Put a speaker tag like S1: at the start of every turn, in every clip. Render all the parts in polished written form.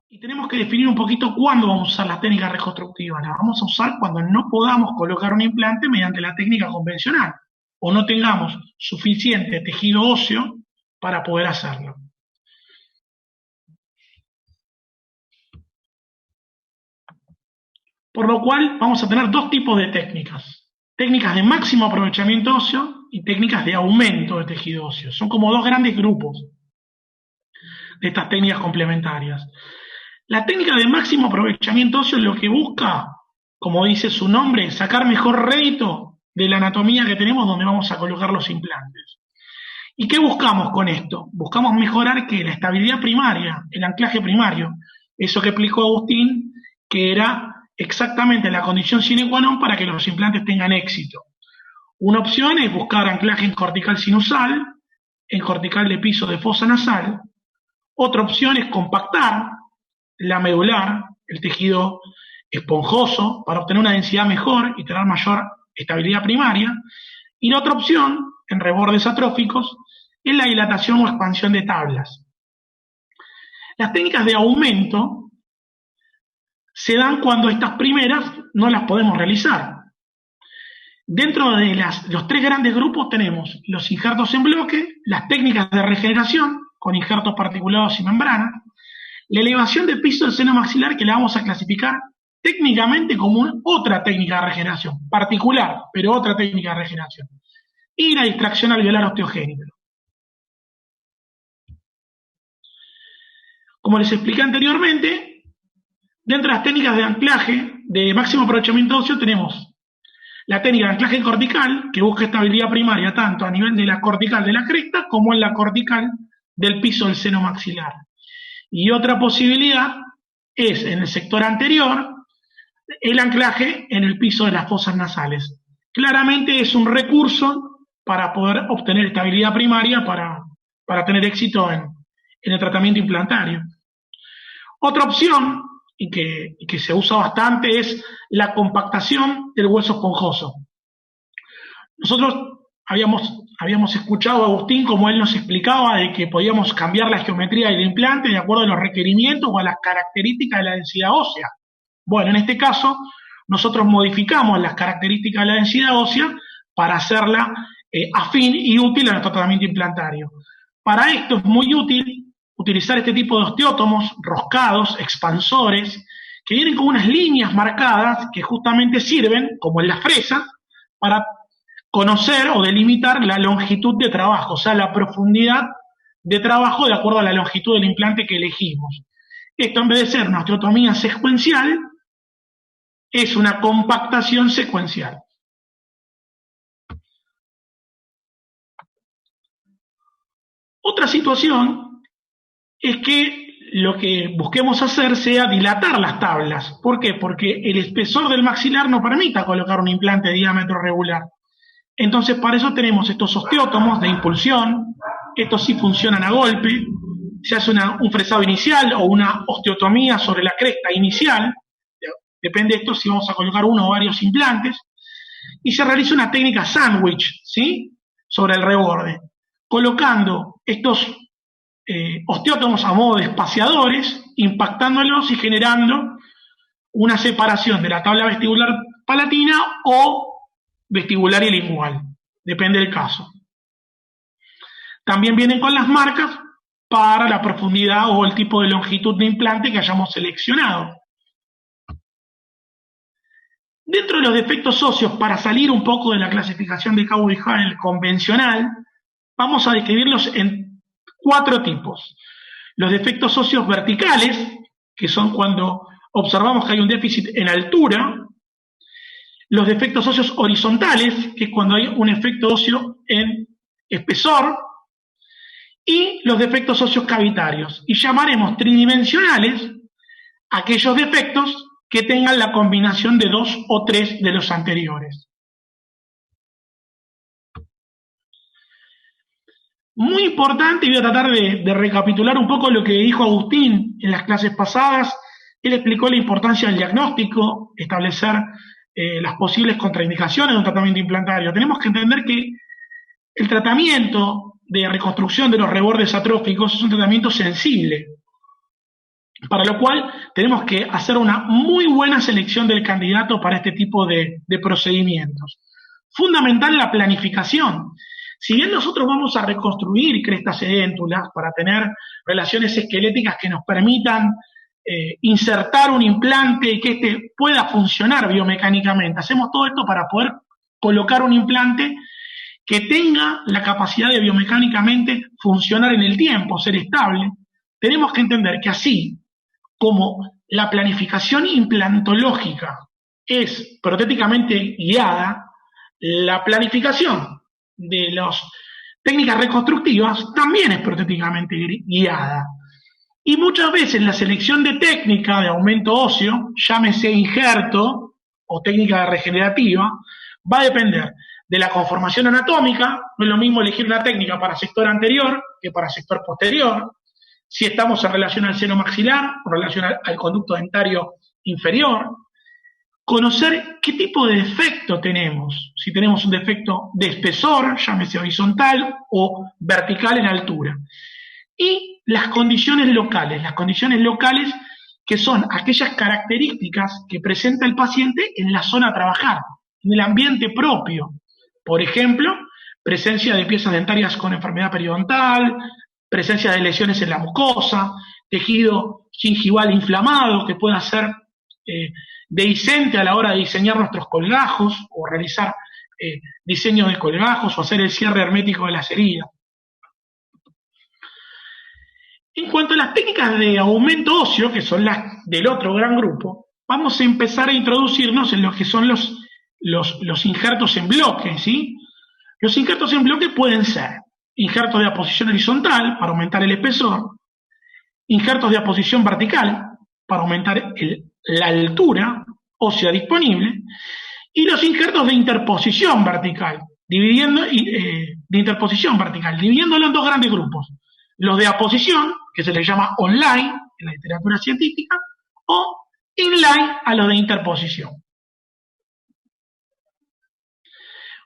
S1: Y tenemos que definir un poquito cuándo vamos a usar la técnica reconstructiva. La vamos a usar cuando no podamos colocar un implante mediante la técnica convencional o no tengamos suficiente tejido óseo para poder hacerlo. Por lo cual vamos a tener dos tipos de técnicas. Técnicas de máximo aprovechamiento óseo y técnicas de aumento de tejido óseo. Son como dos grandes grupos de estas técnicas complementarias. La técnica de máximo aprovechamiento óseo lo que busca, como dice su nombre, sacar mejor rédito de la anatomía que tenemos donde vamos a colocar los implantes. ¿Y qué buscamos con esto? Buscamos mejorar que la estabilidad primaria, el anclaje primario, eso que explicó Agustín, que era exactamente la condición sine qua non para que los implantes tengan éxito. Una opción es buscar anclaje en cortical sinusal, en cortical de piso de fosa nasal. Otra opción es compactar la medular, el tejido esponjoso, para obtener una densidad mejor y tener mayor estabilidad primaria. Y la otra opción, en rebordes atróficos, es la dilatación o expansión de tablas. Las técnicas de aumento se dan cuando estas primeras no las podemos realizar. Dentro de los tres grandes grupos tenemos los injertos en bloque, las técnicas de regeneración, con injertos particulados y membranas, la elevación del piso del seno maxilar, que la vamos a clasificar técnicamente como otra técnica de regeneración, particular, pero otra técnica de regeneración, y la distracción alveolar osteogénica. Como les expliqué anteriormente, dentro de las técnicas de anclaje de máximo aprovechamiento óseo tenemos la técnica de anclaje cortical, que busca estabilidad primaria tanto a nivel de la cortical de la cresta como en la cortical del piso del seno maxilar. Y otra posibilidad es, en el sector anterior, el anclaje en el piso de las fosas nasales. Claramente es un recurso para poder obtener estabilidad primaria para tener éxito en el tratamiento implantario. Otra opción, y que se usa bastante, es la compactación del hueso esponjoso. Nosotros habíamos escuchado a Agustín como él nos explicaba de que podíamos cambiar la geometría del implante de acuerdo a los requerimientos o a las características de la densidad ósea. Bueno, en este caso, nosotros modificamos las características de la densidad ósea para hacerla afín y útil a nuestro tratamiento implantario. Para esto es muy útil utilizar este tipo de osteótomos roscados, expansores, que vienen con unas líneas marcadas que justamente sirven, como en las fresas, para conocer o delimitar la longitud de trabajo, o sea, la profundidad de trabajo de acuerdo a la longitud del implante que elegimos. Esto, en vez de ser una osteotomía secuencial, es una compactación secuencial. Otra situación es que lo que busquemos hacer sea dilatar las tablas. ¿Por qué? Porque el espesor del maxilar no permite colocar un implante de diámetro regular. Entonces, para eso tenemos estos osteótomos de impulsión. Estos sí funcionan a golpe. Se hace un fresado inicial o una osteotomía sobre la cresta inicial. Depende de esto si vamos a colocar uno o varios implantes. Y se realiza una técnica sándwich, ¿sí?, sobre el reborde, colocando estos osteótomos a modo de espaciadores, impactándolos y generando una separación de la tabla vestibular palatina o vestibular y lingual, depende del caso. También vienen con las marcas para la profundidad o el tipo de longitud de implante que hayamos seleccionado. Dentro de los defectos óseos, para salir un poco de la clasificación de Cowley-Hale convencional, vamos a describirlos en 4 tipos. Los defectos óseos verticales, que son cuando observamos que hay un déficit en altura. Los defectos óseos horizontales, que es cuando hay un efecto óseo en espesor. Y los defectos óseos cavitarios. Y llamaremos tridimensionales aquellos defectos que tengan la combinación de 2 o 3 de los anteriores. Muy importante, y voy a tratar de recapitular un poco lo que dijo Agustín en las clases pasadas. Él explicó la importancia del diagnóstico, establecer las posibles contraindicaciones de un tratamiento implantario. Tenemos que entender que el tratamiento de reconstrucción de los rebordes atróficos es un tratamiento sensible, para lo cual tenemos que hacer una muy buena selección del candidato para este tipo de procedimientos. Fundamental la planificación. Si bien nosotros vamos a reconstruir crestas edéntulas para tener relaciones esqueléticas que nos permitan insertar un implante y que éste pueda funcionar biomecánicamente, hacemos todo esto para poder colocar un implante que tenga la capacidad de biomecánicamente funcionar en el tiempo, ser estable. Tenemos que entender que así como la planificación implantológica es protéticamente guiada, la planificación de las técnicas reconstructivas también es protéticamente guiada. Y muchas veces la selección de técnica de aumento óseo, llámese injerto o técnica regenerativa, va a depender de la conformación anatómica. No es lo mismo elegir una técnica para sector anterior que para sector posterior, si estamos en relación al seno maxilar, en relación al conducto dentario inferior. Conocer qué tipo de defecto tenemos, si tenemos un defecto de espesor, llámese horizontal, o vertical en altura. Y las condiciones locales que son aquellas características que presenta el paciente en la zona a trabajar, en el ambiente propio. Por ejemplo, presencia de piezas dentarias con enfermedad periodontal, presencia de lesiones en la mucosa, tejido gingival inflamado que pueda ser dehiscente a la hora de diseñar nuestros colgajos o realizar diseño de colgajos o hacer el cierre hermético de las heridas. En cuanto a las técnicas de aumento óseo, que son las del otro gran grupo, vamos a empezar a introducirnos en lo que son los injertos en bloque, ¿sí? Los injertos en bloque pueden ser injertos de aposición horizontal para aumentar el espesor, injertos de aposición vertical para aumentar la altura ósea disponible, y los injertos de interposición vertical, dividiéndolo en dos grandes grupos: los de aposición, que se les llama online en la literatura científica, o inline a los de interposición.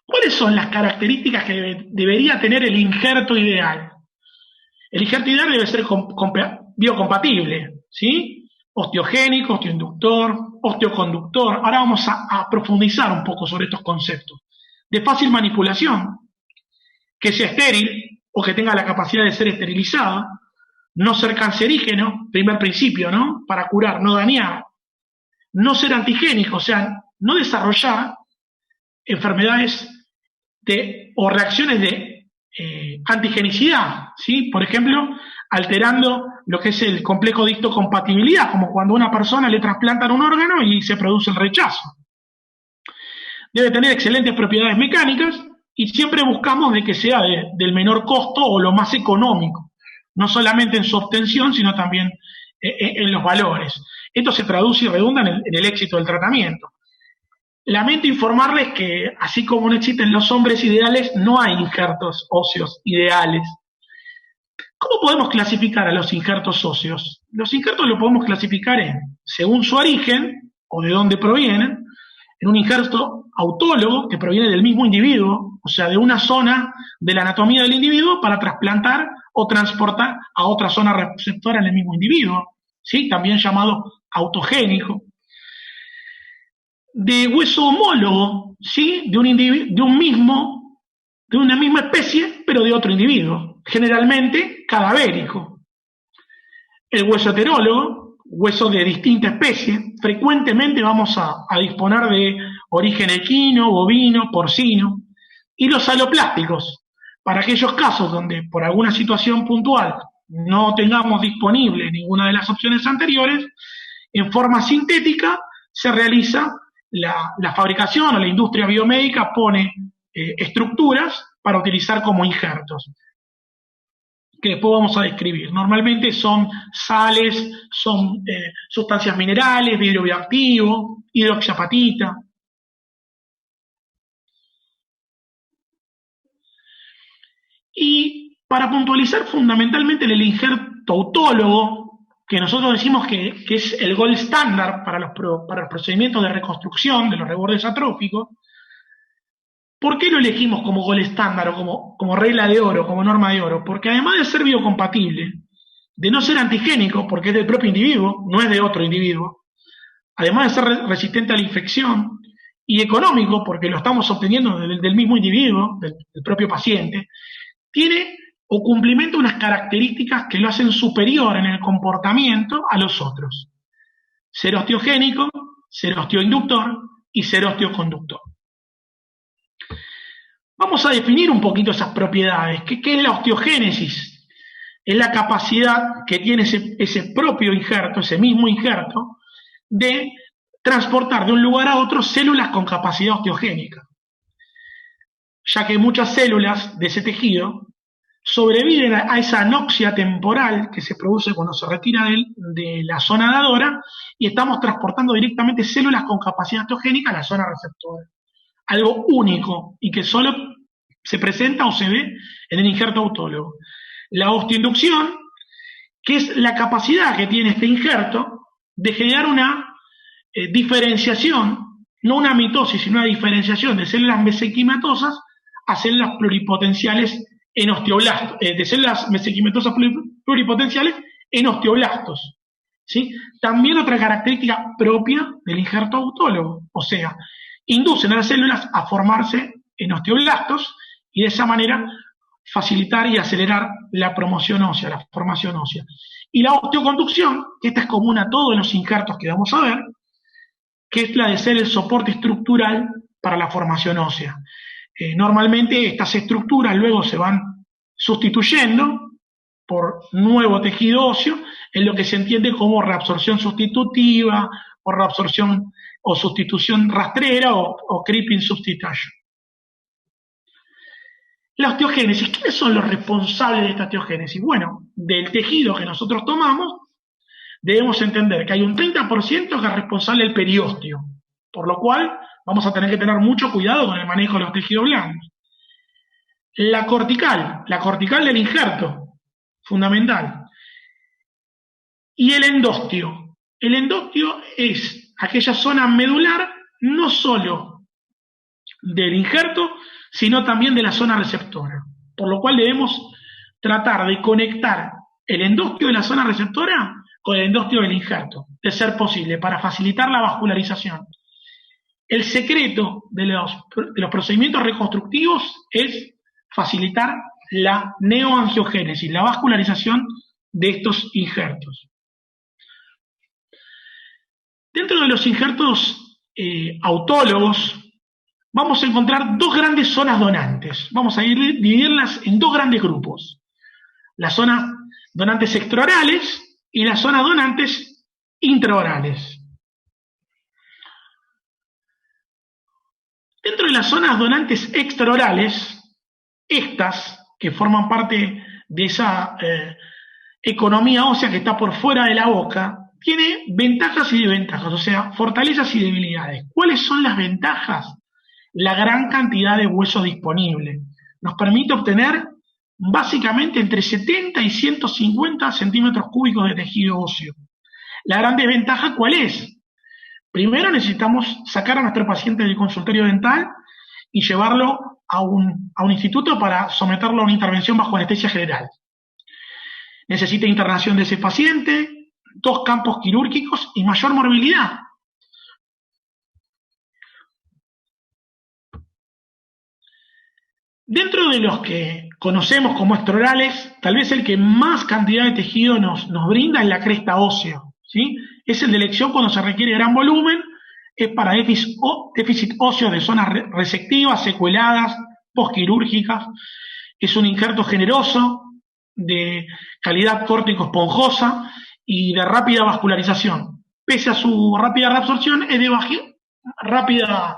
S1: ¿Cuáles son las características que debería tener el injerto ideal? El injerto ideal debe ser biocompatible, ¿sí? Osteogénico, osteoinductor, osteoconductor. Ahora vamos a profundizar un poco sobre estos conceptos. De fácil manipulación, que sea estéril o que tenga la capacidad de ser esterilizada, no ser cancerígeno, primer principio, ¿no? Para curar, no dañar, no ser antigénico, o sea, no desarrollar enfermedades o reacciones de antigenicidad, ¿sí? Por ejemplo, alterando lo que es el complejo de histocompatibilidad, como cuando a una persona le trasplantan un órgano y se produce el rechazo. Debe tener excelentes propiedades mecánicas y siempre buscamos de que sea del menor costo o lo más económico, no solamente en su obtención, sino también en los valores. Esto se traduce y redunda en el éxito del tratamiento. Lamento informarles que, así como no existen los hombres ideales, no hay injertos óseos ideales. ¿Cómo podemos clasificar a los injertos óseos? Los injertos los podemos clasificar según su origen o de dónde provienen, en un injerto autólogo que proviene del mismo individuo, o sea, de una zona de la anatomía del individuo para trasplantar o transportar a otra zona receptora en el mismo individuo, ¿sí? También llamado autogénico. De hueso homólogo, ¿sí? De una misma especie, pero de otro individuo, generalmente cadavérico. El hueso heterólogo, hueso de distinta especie, frecuentemente vamos a disponer de origen equino, bovino, porcino, y los aloplásticos, para aquellos casos donde por alguna situación puntual no tengamos disponible ninguna de las opciones anteriores, en forma sintética se realiza la fabricación o la industria biomédica pone estructuras para utilizar como injertos, que después vamos a describir. Normalmente son sales, son sustancias minerales, vidrio bioactivo, hidroxiapatita. Y para puntualizar fundamentalmente el injerto autólogo, que nosotros decimos que es el gold standard para los procedimientos de reconstrucción de los rebordes atróficos, ¿Por qué lo elegimos como gol estándar o como regla de oro, como norma de oro? Porque además de ser biocompatible, de no ser antigénico, porque es del propio individuo, no es de otro individuo, además de ser resistente a la infección, y económico, porque lo estamos obteniendo del mismo individuo, del propio paciente, tiene o cumplimenta unas características que lo hacen superior en el comportamiento a los otros. Ser osteogénico, ser osteoinductor y ser osteoconductor. Vamos a definir un poquito esas propiedades. ¿Qué es la osteogénesis? Es la capacidad que tiene ese propio injerto, ese mismo injerto, de transportar de un lugar a otro células con capacidad osteogénica, ya que muchas células de ese tejido sobreviven a esa anoxia temporal que se produce cuando se retira de la zona dadora y estamos transportando directamente células con capacidad osteogénica a la zona receptora. Algo único y que solo se presenta o se ve en el injerto autólogo. La osteoinducción, que es la capacidad que tiene este injerto de generar una diferenciación, no una mitosis, sino una diferenciación de células mesenquimatosas a células pluripotenciales en osteoblastos, de células mesenquimatosas pluripotenciales en osteoblastos. ¿Sí? También otra característica propia del injerto autólogo, o sea, inducen a las células a formarse en osteoblastos y de esa manera facilitar y acelerar la promoción ósea, la formación ósea. Y la osteoconducción, que esta es común a todos los injertos que vamos a ver, que es la de ser el soporte estructural para la formación ósea. Normalmente estas estructuras luego se van sustituyendo por nuevo tejido óseo, en lo que se entiende como reabsorción sustitutiva, o reabsorción o sustitución rastrera, o creeping substitution. La osteogénesis, ¿quiénes son los responsables de esta osteogénesis? Bueno, del tejido que nosotros tomamos, debemos entender que hay un 30% que es responsable del periósteo, por lo cual vamos a tener que tener mucho cuidado con el manejo de los tejidos blandos. La cortical del injerto, fundamental. Y el endostio. El endostio es aquella zona medular, no solo del injerto, sino también de la zona receptora. Por lo cual debemos tratar de conectar el endostio de la zona receptora con el endostio del injerto, de ser posible, para facilitar la vascularización. El secreto de los procedimientos reconstructivos es facilitar la neoangiogénesis, la vascularización de estos injertos. Dentro de los injertos autólogos vamos a encontrar dos grandes zonas donantes. Vamos a dividirlas en dos grandes grupos. Las zonas donantes extraorales y las zonas donantes intraorales. Dentro de las zonas donantes extraorales, estas, que forman parte de esa economía ósea que está por fuera de la boca, tiene ventajas y desventajas, o sea, fortalezas y debilidades. ¿Cuáles son las ventajas? La gran cantidad de hueso disponible. Nos permite obtener básicamente entre 70 y 150 centímetros cúbicos de tejido óseo. La gran desventaja, ¿cuál es? Primero necesitamos sacar a nuestro paciente del consultorio dental y llevarlo a un instituto para someterlo a una intervención bajo anestesia general. Necesita internación de ese paciente, 2 campos quirúrgicos y mayor morbilidad. Dentro de los que conocemos como extraorales, tal vez el que más cantidad de tejido nos brinda es la cresta ósea, ¿sí? Es el de elección cuando se requiere gran volumen, es para déficit óseo de zonas resectivas, secueladas, posquirúrgicas. Es un injerto generoso, de calidad córtico-esponjosa y de rápida vascularización. Pese a su rápida reabsorción, es de rápida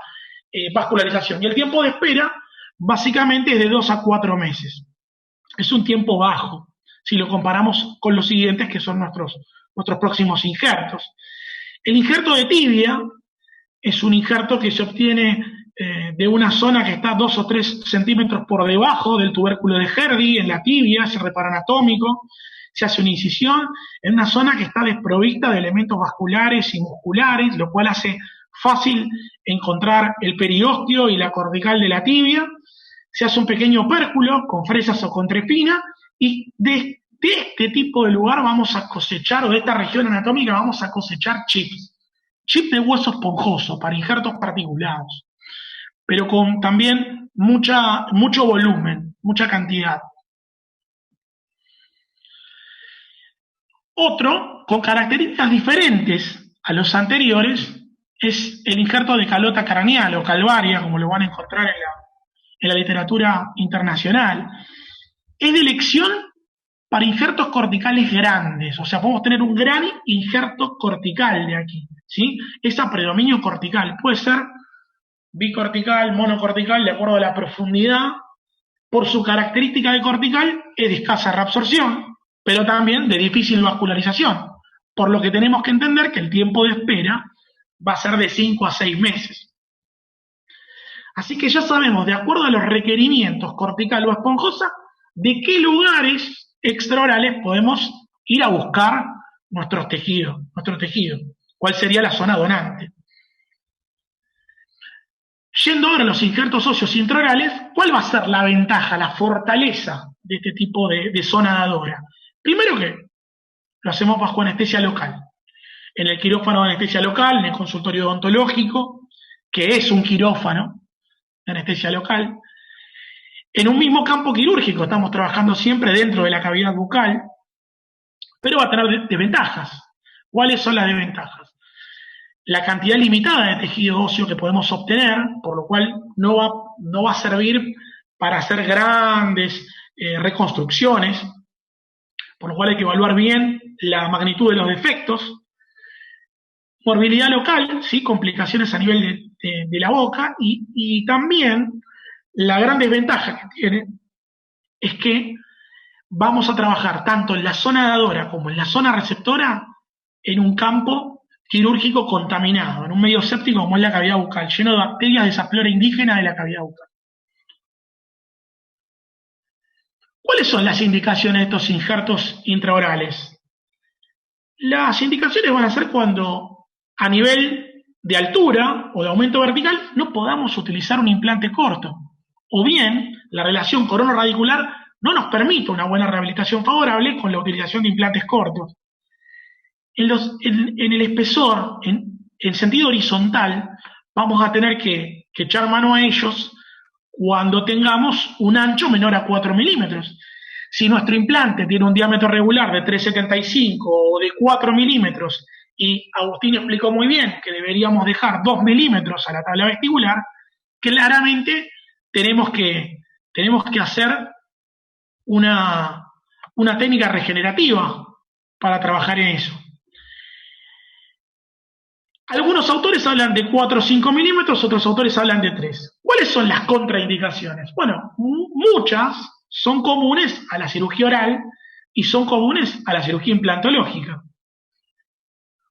S1: vascularización. Y el tiempo de espera básicamente es de 2 a 4 meses. Es un tiempo bajo, si lo comparamos con los siguientes, que son nuestros próximos injertos. El injerto de tibia es un injerto que se obtiene de una zona que está 2 o 3 centímetros por debajo del tubérculo de Herdy, en la tibia, es reparo anatómico, se hace una incisión en una zona que está desprovista de elementos vasculares y musculares, lo cual hace fácil encontrar el periósteo y la cortical de la tibia, se hace un pequeño opérculo con fresas o con trepina, y de este tipo de lugar vamos a cosechar, o de esta región anatómica vamos a cosechar chips de hueso esponjoso para injertos particulados, pero con también mucho volumen, mucha cantidad. Otro, con características diferentes a los anteriores, es el injerto de calota craneal o calvaria, como lo van a encontrar en la literatura internacional. Es de elección para injertos corticales grandes, o sea, podemos tener un gran injerto cortical de aquí, ¿sí? Es a predominio cortical, puede ser bicortical, monocortical, de acuerdo a la profundidad. Por su característica de cortical, es de escasa reabsorción, pero también de difícil vascularización, por lo que tenemos que entender que el tiempo de espera va a ser de 5 a 6 meses. Así que ya sabemos, de acuerdo a los requerimientos cortical o esponjosa, de qué lugares extraorales podemos ir a buscar nuestro tejido, cuál sería la zona donante. Yendo ahora a los injertos óseos intraorales, ¿cuál va a ser la ventaja, la fortaleza de este tipo de zona dadora? Primero que lo hacemos bajo anestesia local. En el quirófano de anestesia local, en el consultorio odontológico, que es un quirófano de anestesia local. En un mismo campo quirúrgico, estamos trabajando siempre dentro de la cavidad bucal, pero va a tener desventajas. ¿Cuáles son las desventajas? La cantidad limitada de tejido óseo que podemos obtener, por lo cual no va a servir para hacer grandes reconstrucciones, por lo cual hay que evaluar bien la magnitud de los defectos. Morbilidad local, ¿sí? Complicaciones a nivel de la boca, y también la gran desventaja que tiene es que vamos a trabajar tanto en la zona dadora como en la zona receptora en un campo quirúrgico contaminado, en un medio séptico como es la cavidad bucal, lleno de bacterias de esa flora indígena de la cavidad bucal. ¿Cuáles son las indicaciones de estos injertos intraorales? Las indicaciones van a ser cuando a nivel de altura o de aumento vertical no podamos utilizar un implante corto, o bien la relación corono-radicular no nos permite una buena rehabilitación favorable con la utilización de implantes cortos. En el espesor, en sentido horizontal, vamos a tener que echar mano a ellos cuando tengamos un ancho menor a 4 milímetros. Si nuestro implante tiene un diámetro regular de 3,75 o de 4 milímetros, y Agustín explicó muy bien que deberíamos dejar 2 milímetros a la tabla vestibular, claramente tenemos que hacer una técnica regenerativa para trabajar en eso. Algunos autores hablan de 4 o 5 milímetros, otros autores hablan de 3. ¿Cuáles son las contraindicaciones? Bueno, muchas son comunes a la cirugía oral y son comunes a la cirugía implantológica.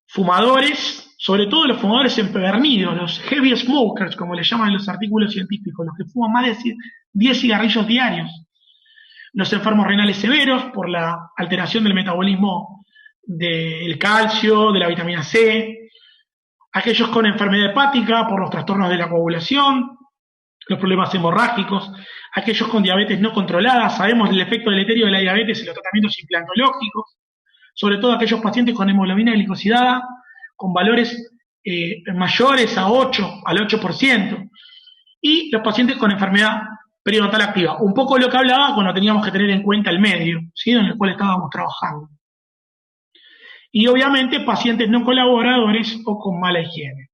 S1: Fumadores, sobre todo los fumadores empedernidos, los heavy smokers, como le llaman en los artículos científicos, los que fuman más de 10 cigarrillos diarios. Los enfermos renales severos por la alteración del metabolismo del calcio, de la vitamina C, aquellos con enfermedad hepática por los trastornos de la coagulación, los problemas hemorrágicos, aquellos con diabetes no controlada, sabemos el efecto deleterio de la diabetes en los tratamientos implantológicos, sobre todo aquellos pacientes con hemoglobina glicosidada con valores mayores al 8%, y los pacientes con enfermedad periodontal activa. Un poco lo que hablaba cuando teníamos que tener en cuenta el medio, ¿sí?, en el cual estábamos trabajando. Y obviamente pacientes no colaboradores o con mala higiene.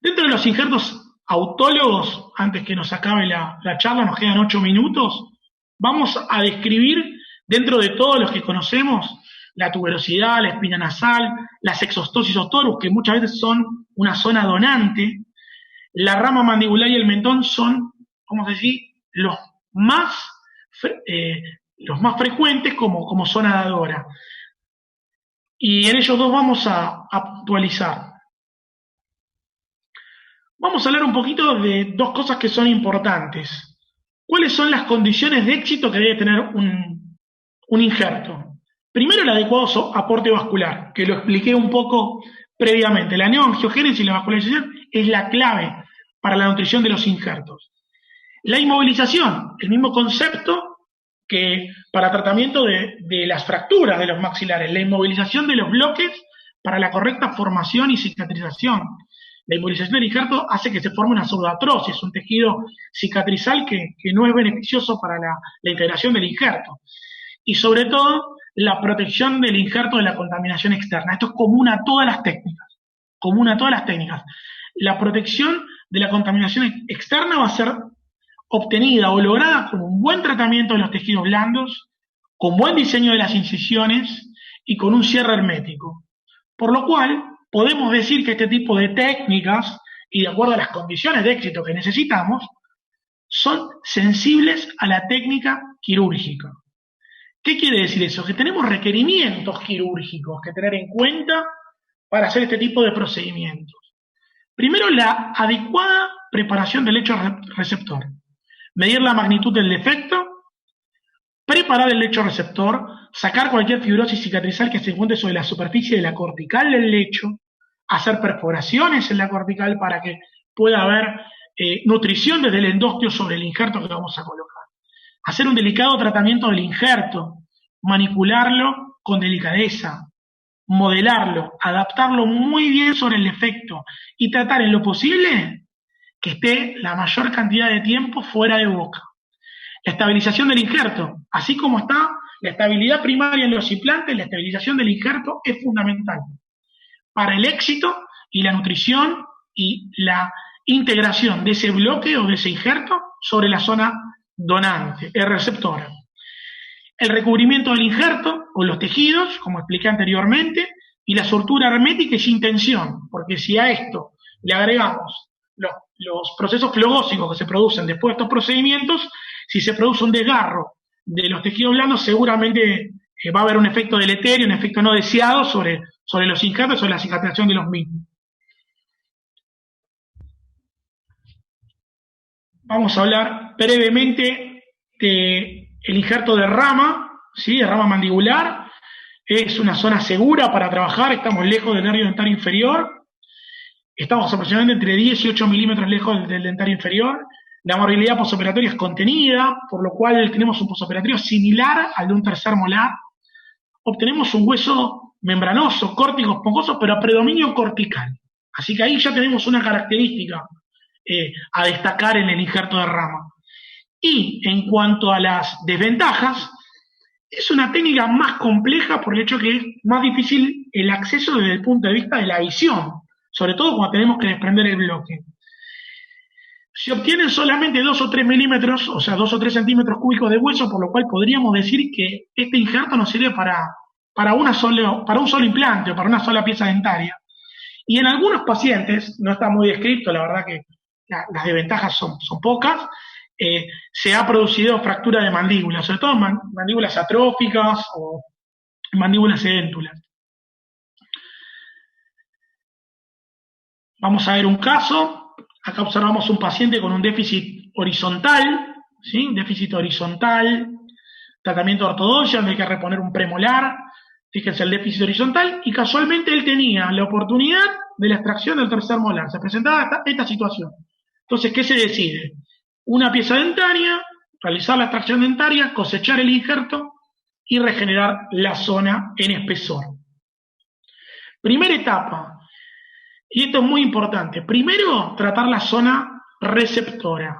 S1: Dentro de los injertos autólogos, antes que nos acabe la charla, nos quedan 8 minutos, vamos a describir, dentro de todos los que conocemos, la tuberosidad, la espina nasal, la sexostosis o torus, que muchas veces son una zona donante. La rama mandibular y el mentón son, vamos a decir, los más frecuentes como zona dadora. Y en ellos dos vamos a actualizar. Vamos a hablar un poquito de dos cosas que son importantes. ¿Cuáles son las condiciones de éxito que debe tener un injerto? Primero, el adecuado aporte vascular, que lo expliqué un poco previamente. La neoangiogénesis y la vascularización es la clave para la nutrición de los injertos. La inmovilización, el mismo concepto que para tratamiento de las fracturas de los maxilares, la inmovilización de los bloques para la correcta formación y cicatrización. La inmovilización del injerto hace que se forme una pseudoartrosis, un tejido cicatrizal que no es beneficioso para la integración del injerto. Y sobre todo, la protección del injerto de la contaminación externa. Esto es común a todas las técnicas. Común a todas las técnicas. La protección de la contaminación externa va a ser obtenida o lograda con un buen tratamiento de los tejidos blandos, con buen diseño de las incisiones y con un cierre hermético. Por lo cual, podemos decir que este tipo de técnicas, y de acuerdo a las condiciones de éxito que necesitamos, son sensibles a la técnica quirúrgica. ¿Qué quiere decir eso? Que tenemos requerimientos quirúrgicos que tener en cuenta para hacer este tipo de procedimientos. Primero, la adecuada preparación del lecho receptor. Medir la magnitud del defecto, preparar el lecho receptor, sacar cualquier fibrosis cicatrizal que se encuentre sobre la superficie de la cortical del lecho, hacer perforaciones en la cortical para que pueda haber nutrición desde el endostio sobre el injerto que vamos a colocar. Hacer un delicado tratamiento del injerto, manipularlo con delicadeza, modelarlo, adaptarlo muy bien sobre el defecto y tratar en lo posible que esté la mayor cantidad de tiempo fuera de boca. La estabilización del injerto, así como está la estabilidad primaria en los implantes, la estabilización del injerto es fundamental para el éxito y la nutrición y la integración de ese bloque o de ese injerto sobre la zona donante, receptora. El recubrimiento del injerto o los tejidos, como expliqué anteriormente, y la sutura hermética y sin tensión, porque si a esto le agregamos los procesos flogósicos que se producen después de estos procedimientos, si se produce un desgarro de los tejidos blandos, seguramente va a haber un efecto deleterio, un efecto no deseado sobre los injertos, sobre la cicatrización de los mismos. Vamos a hablar brevemente del injerto de rama, ¿sí? De rama mandibular. Es una zona segura para trabajar, estamos lejos del nervio dentario inferior. Estamos aproximadamente entre 10 y 8 milímetros lejos del dentario inferior. La morbilidad posoperatoria es contenida, por lo cual tenemos un posoperatorio similar al de un tercer molar. Obtenemos un hueso membranoso, córtico, esponjoso, pero a predominio cortical. Así que ahí ya tenemos una característica a destacar en el injerto de rama. Y en cuanto a las desventajas, es una técnica más compleja por el hecho que es más difícil el acceso desde el punto de vista de la visión, sobre todo cuando tenemos que desprender el bloque. Se obtienen solamente 2 o 3 milímetros, o sea, 2 o 3 centímetros cúbicos de hueso, por lo cual podríamos decir que este injerto nos sirve para un solo implante o para una sola pieza dentaria. Y en algunos pacientes, no está muy descrito, la verdad que las desventajas son pocas, se ha producido fractura de mandíbula, sobre todo mandíbulas atróficas o mandíbulas edéntulas. Vamos a ver un caso. Acá observamos un paciente con un déficit horizontal, ¿sí? Déficit horizontal, tratamiento de ortodoncia, donde hay que reponer un premolar. Fíjense el déficit horizontal, y casualmente él tenía la oportunidad de la extracción del tercer molar. Se presentaba esta situación. Entonces, ¿qué se decide? Una pieza dentaria, realizar la extracción dentaria, cosechar el injerto y regenerar la zona en espesor. Primera etapa. Y esto es muy importante. Primero, tratar la zona receptora.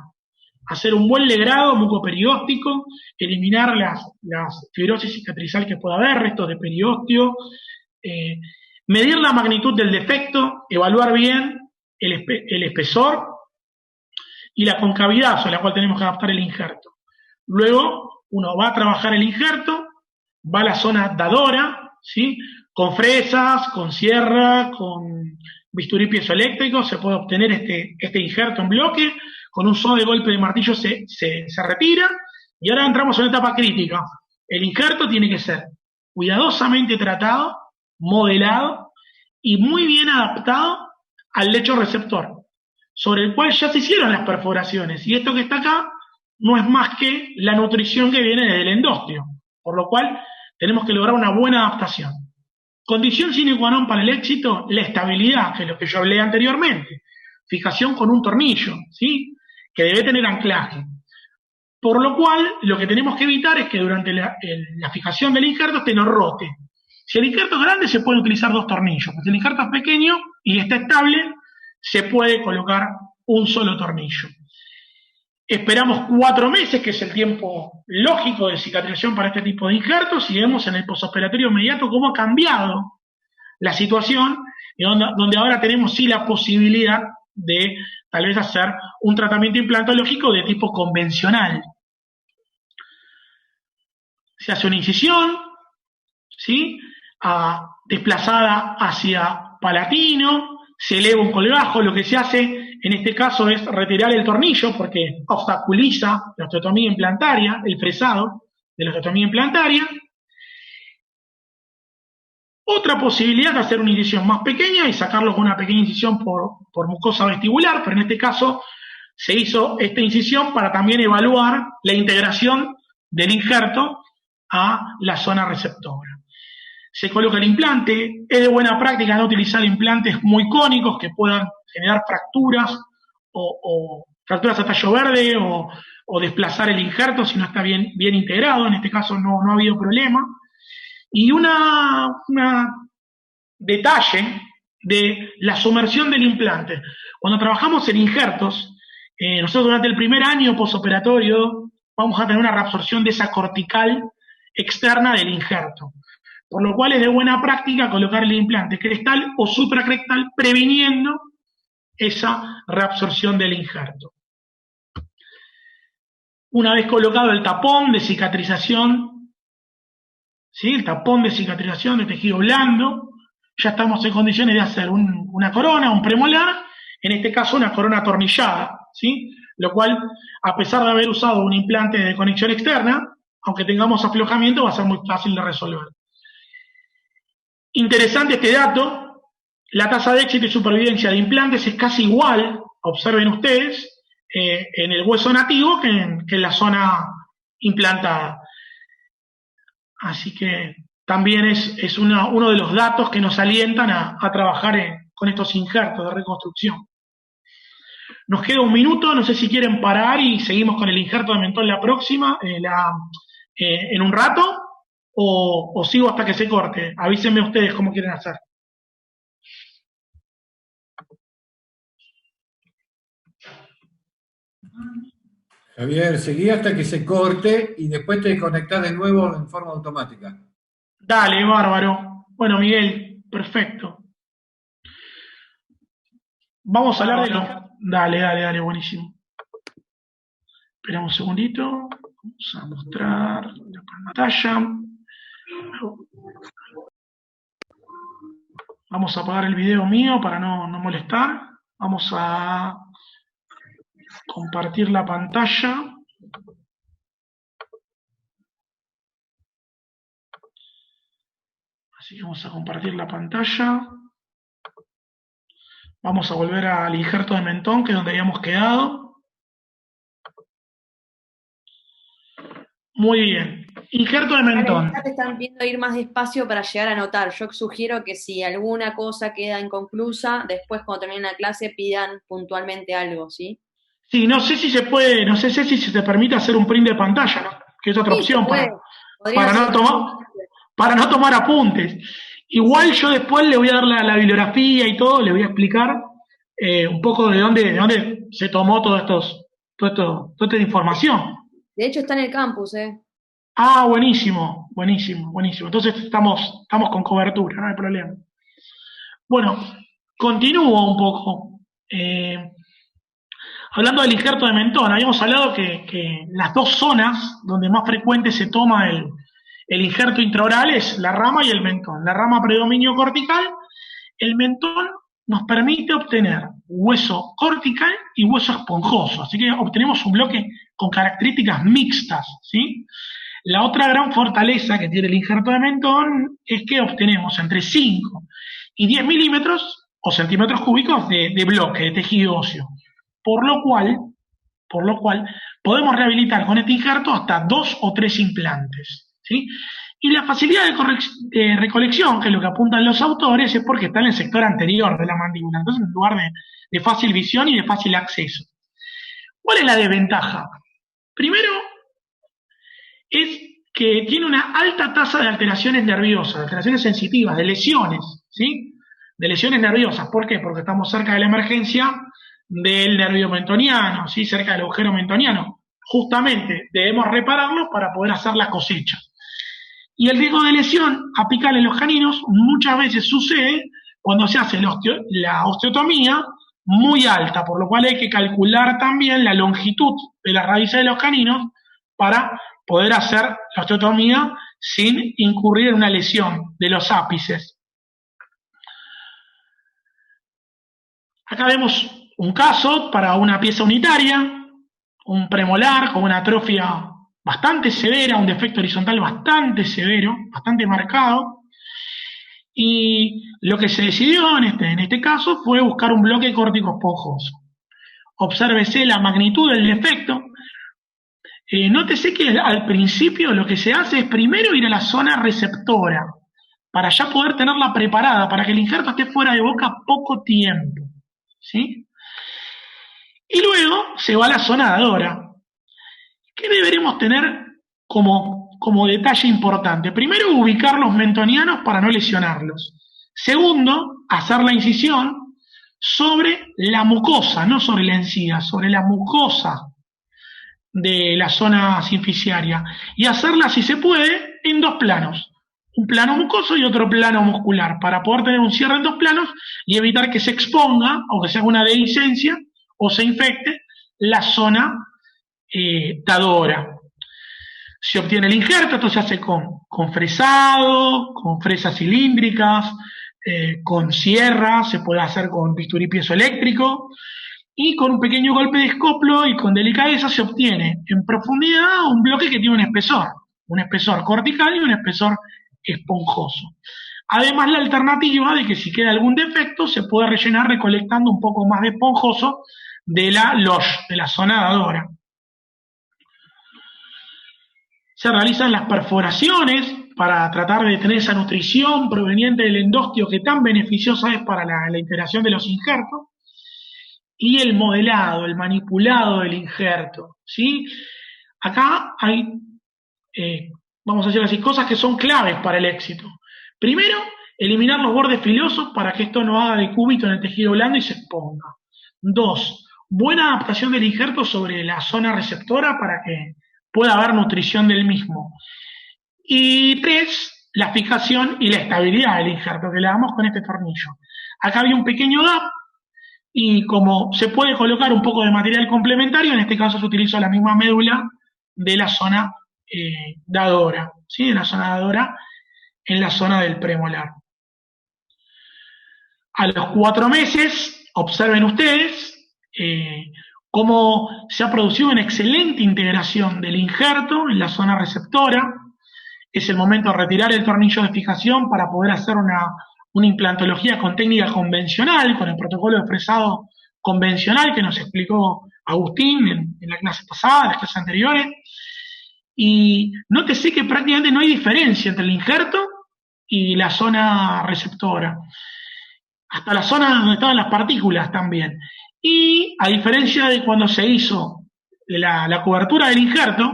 S1: Hacer un buen legrado mucoperióstico, eliminar las fibrosis cicatrizal que pueda haber, restos de periósteo, medir la magnitud del defecto, evaluar bien el espesor y la concavidad sobre la cual tenemos que adaptar el injerto. Luego, uno va a trabajar el injerto, va a la zona dadora, ¿sí? Con fresas, con sierra, con bisturí piezoeléctrico, se puede obtener este injerto en bloque, con un solo de golpe de martillo se retira, y ahora entramos en una etapa crítica. El injerto tiene que ser cuidadosamente tratado, modelado, y muy bien adaptado al lecho receptor, sobre el cual ya se hicieron las perforaciones, y esto que está acá no es más que la nutrición que viene del endostio, por lo cual tenemos que lograr una buena adaptación. Condición sine qua non para el éxito, la estabilidad, que es lo que yo hablé anteriormente. Fijación con un tornillo, ¿sí? Que debe tener anclaje. Por lo cual, lo que tenemos que evitar es que durante la fijación del injerto no rote. Si el injerto es grande, se pueden utilizar 2 tornillos. Si el injerto es pequeño y está estable, se puede colocar un solo tornillo. Esperamos 4 meses, que es el tiempo lógico de cicatrización para este tipo de injertos, y vemos en el posoperatorio inmediato cómo ha cambiado la situación, y donde ahora tenemos sí la posibilidad de tal vez hacer un tratamiento implantológico de tipo convencional. Se hace una incisión, ¿sí? Desplazada hacia palatino, se eleva un colgajo. Lo que se hace en este caso es retirar el tornillo porque obstaculiza la osteotomía implantaria, el fresado de la osteotomía implantaria. Otra posibilidad es hacer una incisión más pequeña y sacarlo con una pequeña incisión por mucosa vestibular, pero en este caso se hizo esta incisión para también evaluar la integración del injerto a la zona receptora. Se coloca el implante. Es de buena práctica no utilizar implantes muy cónicos que puedan generar fracturas o fracturas a tallo verde o desplazar el injerto si no está bien integrado. En este caso no ha habido problema. Y una detalle de la sumersión del implante. Cuando trabajamos en injertos, nosotros durante el primer año posoperatorio vamos a tener una reabsorción de esa cortical externa del injerto. Por lo cual es de buena práctica colocar el implante crestal o supracrestal previniendo esa reabsorción del injerto. Una vez colocado el tapón de cicatrización, ¿sí? El tapón de cicatrización de tejido blando, ya estamos en condiciones de hacer una corona, un premolar, en este caso una corona atornillada, ¿sí? Lo cual, a pesar de haber usado un implante de conexión externa, aunque tengamos aflojamiento, va a ser muy fácil de resolver. Interesante este dato, la tasa de éxito y supervivencia de implantes es casi igual, observen ustedes, en el hueso nativo que en la zona implantada. Así que también es uno de los datos que nos alientan a trabajar con estos injertos de reconstrucción. Nos queda un minuto, no sé si quieren parar y seguimos con el injerto de mentón la próxima, en un rato. O sigo hasta que se corte. Avísenme ustedes cómo quieren hacer.
S2: Javier, seguí hasta que se corte y después te desconectás de nuevo en forma automática.
S1: Dale, bárbaro. Bueno, Miguel, perfecto. Vamos a hablar de lo... Dale, buenísimo. Esperamos un segundito. Vamos a mostrar la pantalla. Vamos a apagar el video mío para no molestar. Vamos a compartir la pantalla. Así que vamos a compartir la pantalla. Vamos a volver al injerto de mentón, que es donde habíamos quedado. Muy bien. Injerto de mentón.
S3: Te están viendo ir más despacio para llegar a anotar. Yo sugiero que si alguna cosa queda inconclusa, después cuando termine la clase pidan puntualmente algo, ¿sí?
S1: Sí, no sé si se puede, no sé si se te permite hacer un print de pantalla, ¿no? Que es otra opción para no tomar apuntes. Igual yo después le voy a dar la bibliografía y todo, le voy a explicar un poco de dónde se tomó toda esta información.
S3: De hecho está en el campus, ¿eh?
S1: Ah, buenísimo. Entonces estamos con cobertura, no hay problema. Bueno, continúo un poco. Hablando del injerto de mentón, habíamos hablado que las 2 zonas donde más frecuente se toma el injerto intraoral es la rama y el mentón. La rama predominio cortical, el mentón nos permite obtener hueso cortical y hueso esponjoso, así que obtenemos un bloque con características mixtas, ¿sí? La otra gran fortaleza que tiene el injerto de mentón es que obtenemos entre 5 y 10 milímetros o centímetros cúbicos de bloque, de tejido óseo, por lo cual podemos rehabilitar con este injerto hasta 2 o 3 implantes, ¿sí? Y la facilidad de recolección, que es lo que apuntan los autores, es porque está en el sector anterior de la mandíbula, entonces en lugar de fácil visión y de fácil acceso. ¿Cuál es la desventaja? Primero, es que tiene una alta tasa de alteraciones nerviosas, de alteraciones sensitivas, de lesiones, ¿sí? De lesiones nerviosas. ¿Por qué? Porque estamos cerca de la emergencia del nervio mentoniano, ¿sí? Cerca del agujero mentoniano. Justamente debemos repararlo para poder hacer la cosecha. Y el riesgo de lesión apical en los caninos muchas veces sucede cuando se hace la osteotomía muy alta, por lo cual hay que calcular también la longitud de las raíces de los caninos para poder hacer la osteotomía sin incurrir en una lesión de los ápices. Acá vemos un caso para una pieza unitaria, un premolar con una atrofia bastante severa, un defecto horizontal bastante severo, bastante marcado, y lo que se decidió en este caso fue buscar un bloque córtico esponjoso. Obsérvese la magnitud del defecto. Nótese que al principio lo que se hace es primero ir a la zona receptora, para ya poder tenerla preparada, para que el injerto esté fuera de boca poco tiempo, ¿sí? Y luego se va a la zona dadora. ¿Qué deberemos tener como detalle importante? Primero, ubicar los mentonianos para no lesionarlos. Segundo, hacer la incisión sobre la mucosa, no sobre la encía, sobre la mucosa de la zona sinficiaria. Y hacerla, si se puede, en dos planos. Un plano mucoso y otro plano muscular, para poder tener un cierre en dos planos y evitar que se exponga, o que se haga una dehiscencia, o se infecte la zona dadora. Se obtiene el injerto, esto se hace con fresado, con fresas cilíndricas, con sierra, se puede hacer con bisturí piezoeléctrico, y con un pequeño golpe de escoplo y con delicadeza se obtiene en profundidad un bloque que tiene un espesor cortical y un espesor esponjoso. Además, la alternativa de que si queda algún defecto se puede rellenar recolectando un poco más de esponjoso de la loge, de la zona dadora. Se realizan las perforaciones para tratar de tener esa nutrición proveniente del endostio que tan beneficiosa es para la integración de los injertos, y el modelado, el manipulado del injerto, ¿sí? Acá hay, vamos a decir así, cosas que son claves para el éxito. Primero, eliminar los bordes filosos para que esto no haga de cúbito en el tejido blando y se exponga. 2, buena adaptación del injerto sobre la zona receptora para que pueda haber nutrición del mismo. Y 3, la fijación y la estabilidad del injerto que le damos con este tornillo. Acá había un pequeño gap, y como se puede colocar un poco de material complementario, en este caso se utilizó la misma médula de la zona dadora, ¿sí? De la zona dadora en la zona del premolar. A los 4 meses, observen ustedes cómo se ha producido una excelente integración del injerto en la zona receptora. Es el momento de retirar el tornillo de fijación para poder hacer una implantología con técnica convencional, con el protocolo de fresado convencional que nos explicó Agustín en la clase pasada, en las clases anteriores. Y nótese que prácticamente no hay diferencia entre el injerto y la zona receptora. Hasta la zona donde estaban las partículas también. Y a diferencia de cuando se hizo la cobertura del injerto,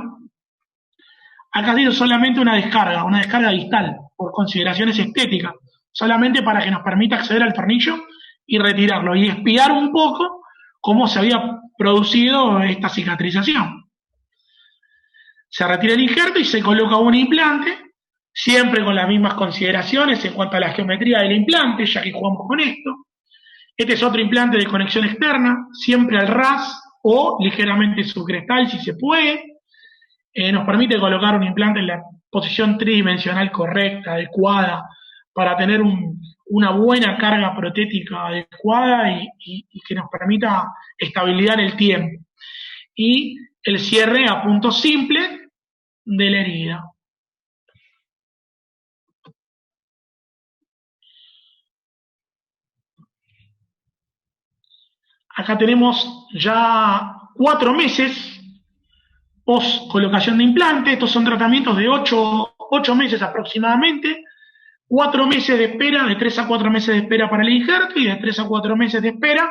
S1: acá ha sido solamente una descarga distal, por consideraciones estéticas, solamente para que nos permita acceder al tornillo y retirarlo, y espiar un poco cómo se había producido esta cicatrización. Se retira el injerto y se coloca un implante, siempre con las mismas consideraciones en cuanto a la geometría del implante, ya que jugamos con esto. Este es otro implante de conexión externa, siempre al ras o ligeramente subcrestal si se puede. Nos permite colocar un implante en la posición tridimensional correcta, adecuada, para tener una buena carga protética adecuada y que nos permita estabilidad en el tiempo. Y el cierre a punto simple de la herida. Acá tenemos ya 4 meses post colocación de implante. Estos son tratamientos de 8 8 meses aproximadamente, 4 meses de espera, de 3 a 4 meses de espera para el injerto y de 3 a 4 meses de espera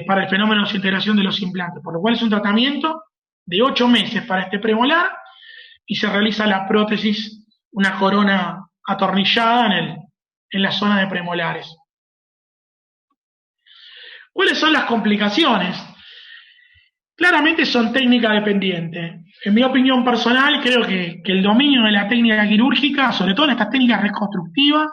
S1: para el fenómeno de desintegración de los implantes, por lo cual es un tratamiento de 8 meses para este premolar y se realiza la prótesis, una corona atornillada en la zona de premolares. ¿Cuáles son las complicaciones? Claramente son técnica dependientes. En mi opinión personal, creo que el dominio de la técnica quirúrgica, sobre todo en estas técnicas reconstructivas,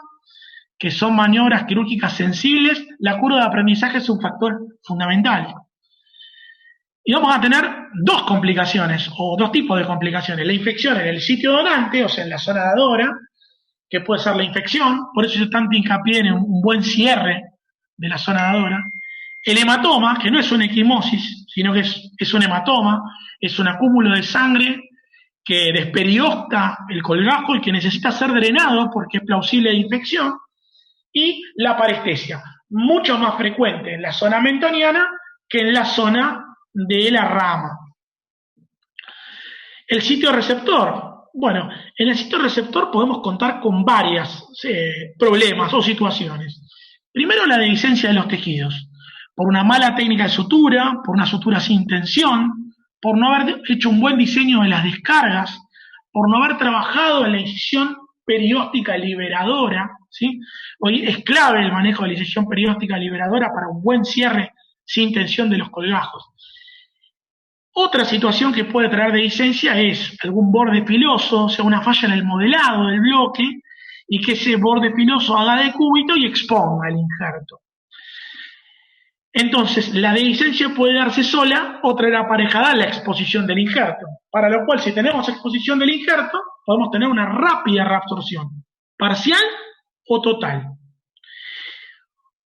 S1: que son maniobras quirúrgicas sensibles, la curva de aprendizaje es un factor fundamental. Y vamos a tener dos complicaciones, o dos tipos de complicaciones. La infección en el sitio donante, o sea, en la zona dadora, que puede ser la infección, por eso yo tanto hincapié en un buen cierre de la zona dadora. El hematoma, que no es una equimosis, sino que es un hematoma, es un acúmulo de sangre que desperiosta el colgajo y que necesita ser drenado porque es plausible de infección. Y la parestesia, mucho más frecuente en la zona mentoniana que en la zona de la rama. El sitio receptor. Bueno, en el sitio receptor podemos contar con varios problemas o situaciones. Primero, la dehiscencia de los tejidos, por una mala técnica de sutura, por una sutura sin tensión, por no haber hecho un buen diseño de las descargas, por no haber trabajado en la incisión perióstica liberadora, ¿sí? Hoy es clave el manejo de la incisión perióstica liberadora para un buen cierre sin tensión de los colgajos. Otra situación que puede traer dehiscencia es algún borde filoso, o sea, una falla en el modelado del bloque, y que ese borde filoso haga de cúbito y exponga el injerto. Entonces, la dehiscencia puede darse sola o traer aparejada la exposición del injerto, para lo cual, si tenemos exposición del injerto, podemos tener una rápida reabsorción, parcial o total.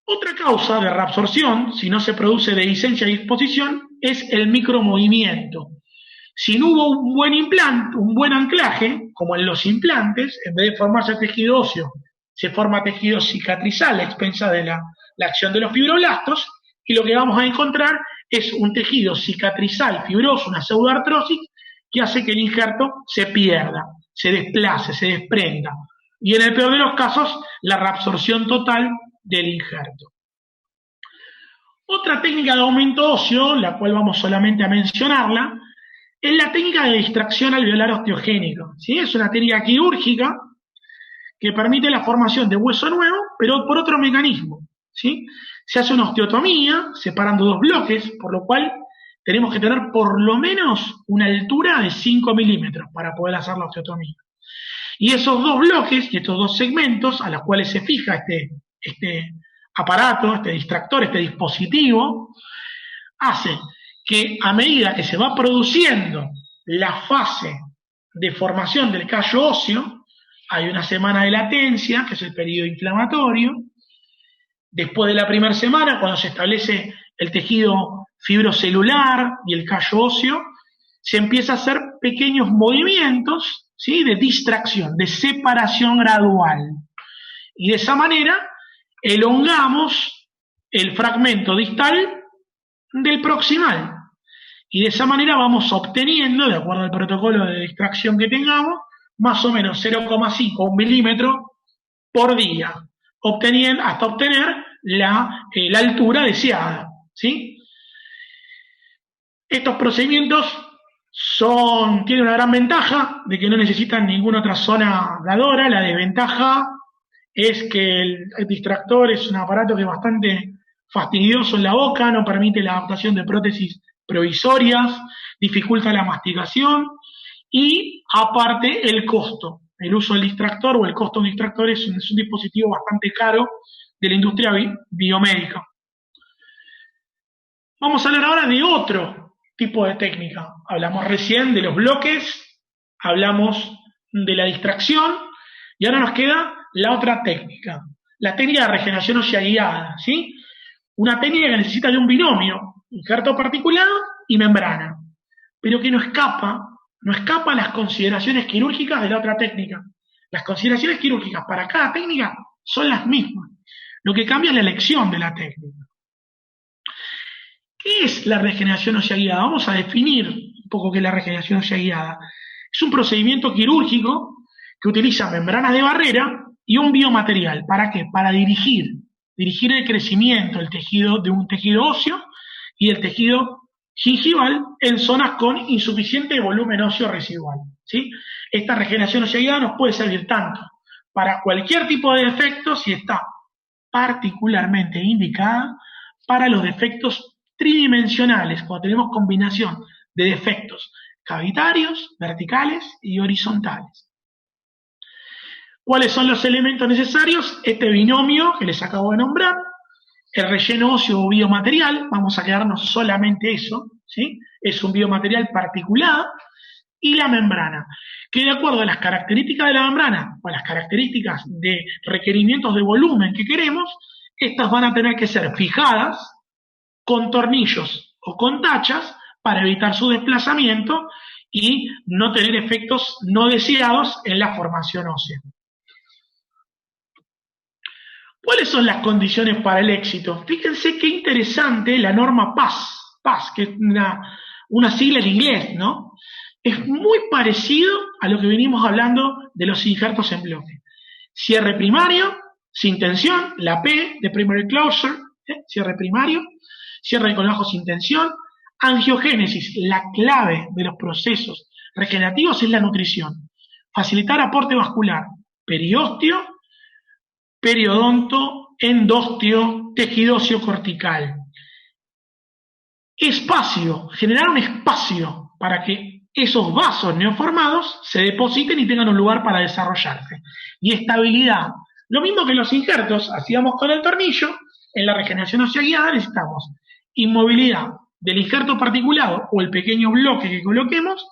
S1: Otra causa de reabsorción, si no se produce dehiscencia y exposición, es el micromovimiento. Si no hubo un buen implante, un buen anclaje, como en los implantes, en vez de formarse tejido óseo, se forma tejido cicatrizal a expensa de la acción de los fibroblastos, y lo que vamos a encontrar es un tejido cicatrizal fibroso, una pseudoartrosis, que hace que el injerto se pierda, se desplace, se desprenda. Y en el peor de los casos, la reabsorción total del injerto. Otra técnica de aumento óseo, la cual vamos solamente a mencionarla, es la técnica de distracción alveolar osteogénico. ¿Sí? Es una técnica quirúrgica que permite la formación de hueso nuevo, pero por otro mecanismo. ¿Sí? Se hace una osteotomía separando dos bloques, por lo cual tenemos que tener por lo menos una altura de 5 milímetros para poder hacer la osteotomía. Y esos dos bloques y estos dos segmentos a los cuales se fija este aparato, este distractor, este dispositivo, hace que a medida que se va produciendo la fase de formación del callo óseo, hay una semana de latencia, que es el periodo inflamatorio. Después de la primera semana, cuando se establece el tejido fibrocelular y el callo óseo, se empieza a hacer pequeños movimientos, ¿sí?, de distracción, de separación gradual. Y de esa manera elongamos el fragmento distal del proximal. Y de esa manera vamos obteniendo, de acuerdo al protocolo de distracción que tengamos, más o menos 0,5 o 1 milímetro por día, hasta obtener la altura deseada. ¿Sí? Estos procedimientos tienen una gran ventaja de que no necesitan ninguna otra zona dadora. La desventaja es que el distractor es un aparato que es bastante fastidioso en la boca, no permite la adaptación de prótesis provisorias, dificulta la masticación y aparte el costo. El uso del distractor o el costo de un distractor es un dispositivo bastante caro de la industria biomédica. Vamos a hablar ahora de otro tipo de técnica. Hablamos recién de los bloques, hablamos de la distracción y ahora nos queda la otra técnica, la técnica de regeneración ósea guiada, ¿sí? Una técnica que necesita de un binomio, injerto particulado y membrana, pero que no escapa a las consideraciones quirúrgicas de la otra técnica. Las consideraciones quirúrgicas para cada técnica son las mismas. Lo que cambia es la elección de la técnica. ¿Qué es la regeneración ósea guiada? Vamos a definir un poco qué es la regeneración ósea guiada. Es un procedimiento quirúrgico que utiliza membranas de barrera y un biomaterial. ¿Para qué? Para dirigir el crecimiento del tejido, de un tejido óseo y el tejido gingival en zonas con insuficiente volumen óseo residual, ¿sí? Esta regeneración ósea guiada nos puede servir tanto para cualquier tipo de defecto, si está particularmente indicada para los defectos tridimensionales, cuando tenemos combinación de defectos cavitarios, verticales y horizontales. ¿Cuáles son los elementos necesarios? Este binomio que les acabo de nombrar, el relleno óseo o biomaterial, vamos a quedarnos solamente eso, ¿sí? Es un biomaterial particulado, y la membrana, que de acuerdo a las características de la membrana, o a las características de requerimientos de volumen que queremos, estas van a tener que ser fijadas con tornillos o con tachas para evitar su desplazamiento y no tener efectos no deseados en la formación ósea. ¿Cuáles son las condiciones para el éxito? Fíjense qué interesante la norma PAS, que es una sigla en inglés, ¿no? Es muy parecido a lo que venimos hablando de los injertos en bloque. Cierre primario, sin tensión, la P de primary closure, cierre primario, cierre con ajo sin tensión, angiogénesis, la clave de los procesos regenerativos es la nutrición. Facilitar aporte vascular, periósteo, periodonto, endósteo, tejido óseo cortical. Espacio, generar un espacio para que esos vasos neoformados se depositen y tengan un lugar para desarrollarse. Y estabilidad. Lo mismo que los injertos hacíamos con el tornillo, en la regeneración ósea guiada necesitamos inmovilidad del injerto particulado o el pequeño bloque que coloquemos,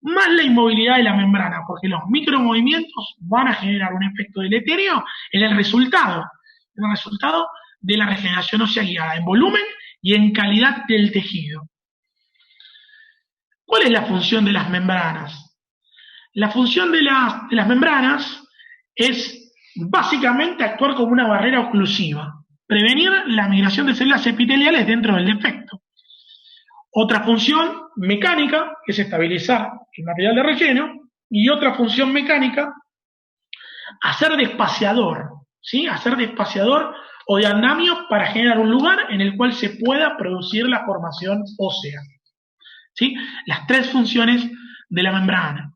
S1: más la inmovilidad de la membrana, porque los micromovimientos van a generar un efecto deleterio en el resultado de la regeneración ósea guiada, en volumen y en calidad del tejido. ¿Cuál es la función de las membranas? La función de las membranas es básicamente actuar como una barrera oclusiva, prevenir la migración de células epiteliales dentro del defecto. Otra función mecánica, que es estabilizar el material de relleno, y otra función mecánica, hacer de espaciador, ¿sí? Hacer de espaciador o de andamio para generar un lugar en el cual se pueda producir la formación ósea. ¿Sí? Las tres funciones de la membrana.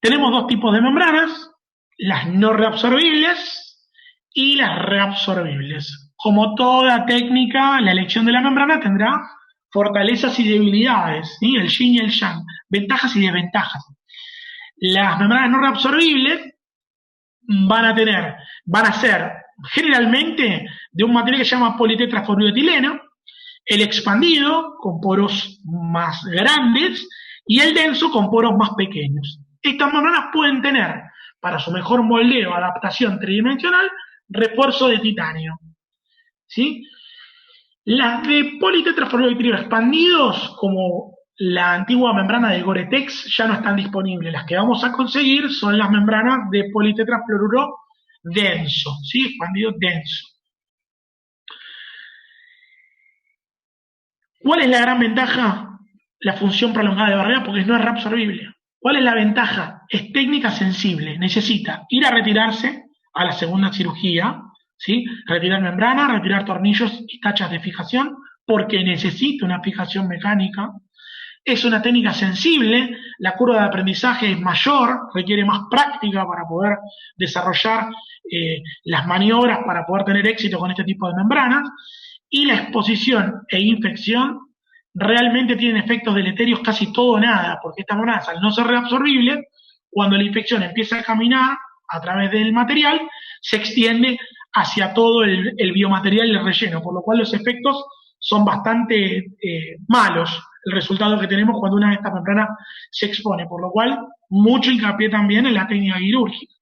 S1: Tenemos dos tipos de membranas, las no reabsorbibles y las reabsorbibles. Como toda técnica, la elección de la membrana tendrá fortalezas y debilidades, ¿sí? El yin y el yang, ventajas y desventajas. Las membranas no reabsorbibles van a ser generalmente de un material que se llama politetrafluoroetileno, el expandido con poros más grandes y el denso con poros más pequeños. Estas membranas pueden tener, para su mejor moldeo o adaptación tridimensional, refuerzo de titanio, ¿sí? Las de politetrafluoroetileno expandidos, como la antigua membrana de Gore-Tex, ya no están disponibles. Las que vamos a conseguir son las membranas de politetrafluoruro denso, ¿sí? Expandido denso. ¿Cuál es la gran ventaja? La función prolongada de barrera, porque no es reabsorbible. ¿Cuál es la ventaja? Es técnica sensible. Necesita ir a retirarse a la segunda cirugía, ¿sí? Retirar membrana, retirar tornillos y tachas de fijación, porque necesita una fijación mecánica. Es una técnica sensible, la curva de aprendizaje es mayor, requiere más práctica para poder desarrollar las maniobras para poder tener éxito con este tipo de membranas. Y la exposición e infección realmente tienen efectos deleterios casi todo o nada, porque estas membranas, al no ser reabsorbibles, cuando la infección empieza a caminar a través del material, se extiende hacia todo el biomaterial y el relleno, por lo cual los efectos son bastante malos, el resultado que tenemos cuando una de estas membranas se expone, por lo cual mucho hincapié también en la técnica quirúrgica.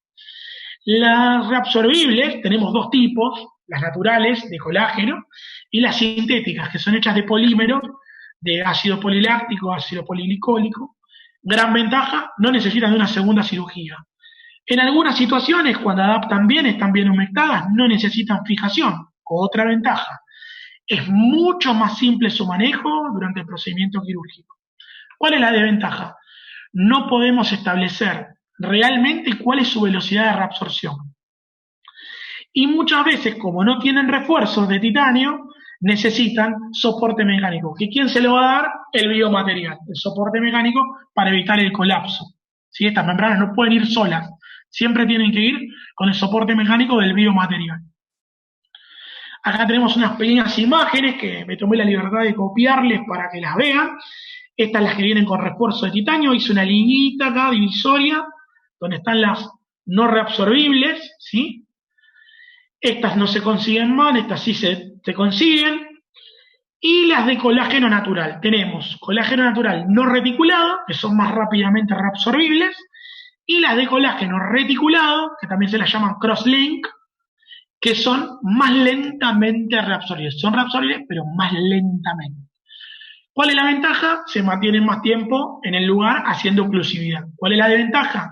S1: Las reabsorbibles, tenemos dos tipos, las naturales de colágeno y las sintéticas, que son hechas de polímeros, de ácido poliláctico, ácido poliglicólico. Gran ventaja, no necesitan de una segunda cirugía. En algunas situaciones, cuando adaptan bien, están bien humectadas, no necesitan fijación. Otra ventaja, es mucho más simple su manejo durante el procedimiento quirúrgico. ¿Cuál es la desventaja? No podemos establecer realmente cuál es su velocidad de reabsorción. Y muchas veces, como no tienen refuerzos de titanio, necesitan soporte mecánico. ¿Y quién se lo va a dar? El biomaterial, el soporte mecánico para evitar el colapso. ¿Sí? Estas membranas no pueden ir solas, siempre tienen que ir con el soporte mecánico del biomaterial. Acá tenemos unas pequeñas imágenes que me tomé la libertad de copiarles para que las vean. Estas las que vienen con refuerzo de titanio. Hice una liñita acá divisoria donde están las no reabsorbibles, ¿sí? Estas no se consiguen mal, estas sí se consiguen. Y las de colágeno natural. Tenemos colágeno natural no reticulado, que son más rápidamente reabsorbibles, y las de colágeno reticulado, que también se las llaman crosslink, que son más lentamente reabsorbibles. Son reabsorbibles, pero más lentamente. ¿Cuál es la ventaja? Se mantienen más tiempo en el lugar haciendo oclusividad. ¿Cuál es la desventaja?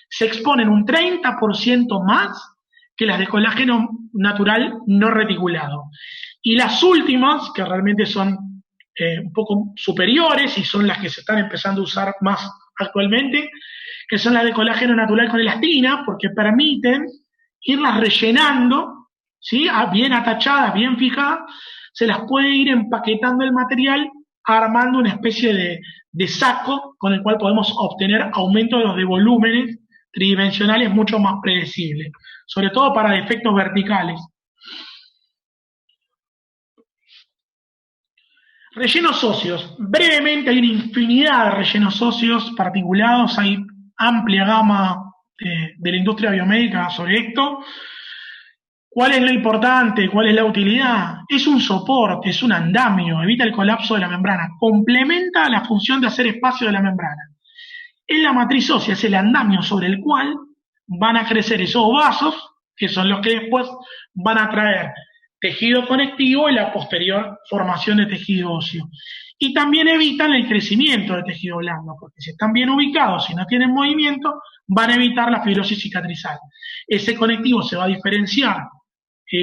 S1: Se exponen un 30% más que las de colágeno natural no reticulado. Y las últimas, que realmente son un poco superiores y son las que se están empezando a usar más actualmente, que son las de colágeno natural con elastina, porque permiten irlas rellenando, ¿sí? Bien atachadas, bien fijadas, se las puede ir empaquetando el material, armando una especie de saco con el cual podemos obtener aumentos de volúmenes tridimensionales mucho más predecibles, sobre todo para defectos verticales. Rellenos óseos. Brevemente, hay una infinidad de rellenos óseos particulados, hay amplia gama de la industria biomédica sobre esto. ¿Cuál es lo importante? ¿Cuál es la utilidad? Es un soporte, es un andamio, evita el colapso de la membrana, complementa la función de hacer espacio de la membrana. Es la matriz ósea, es el andamio sobre el cual van a crecer esos vasos, que son los que después van a traer tejido conectivo y la posterior formación de tejido óseo. Y también evitan el crecimiento de tejido blando, porque si están bien ubicados y no tienen movimiento, van a evitar la fibrosis cicatrizal. Ese conectivo se va a diferenciar